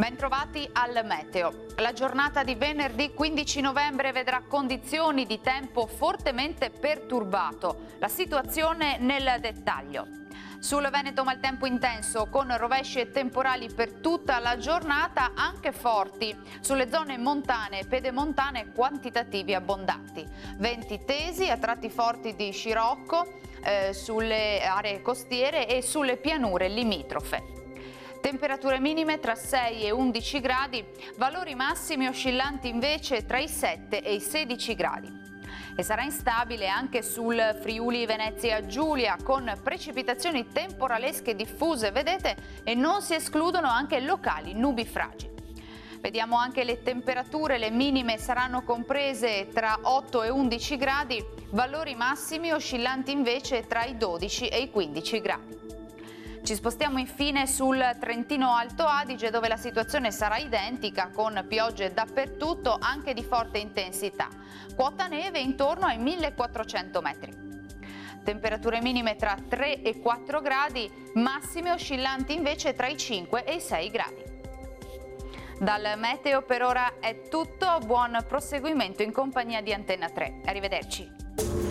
Bentrovati al meteo. La giornata di venerdì 15 novembre vedrà condizioni di tempo fortemente perturbato. La situazione nel dettaglio. Sul Veneto maltempo intenso con rovesci e temporali per tutta la giornata, anche forti. Sulle zone montane e pedemontane quantitativi abbondanti. Venti tesi a tratti forti di scirocco sulle aree costiere e sulle pianure limitrofe. Temperature minime tra 6 e 11 gradi, valori massimi oscillanti invece tra i 7 e i 16 gradi. E sarà instabile anche sul Friuli Venezia Giulia, con precipitazioni temporalesche diffuse, vedete, e non si escludono anche locali nubifragi. Vediamo anche le temperature, le minime saranno comprese tra 8 e 11 gradi, valori massimi oscillanti invece tra i 12 e i 15 gradi. Ci spostiamo infine sul Trentino Alto Adige, dove la situazione sarà identica, con piogge dappertutto, anche di forte intensità. Quota neve intorno ai 1400 metri. Temperature minime tra 3 e 4 gradi, massime oscillanti invece tra i 5 e i 6 gradi. Dal meteo per ora è tutto, buon proseguimento in compagnia di Antenna 3. Arrivederci.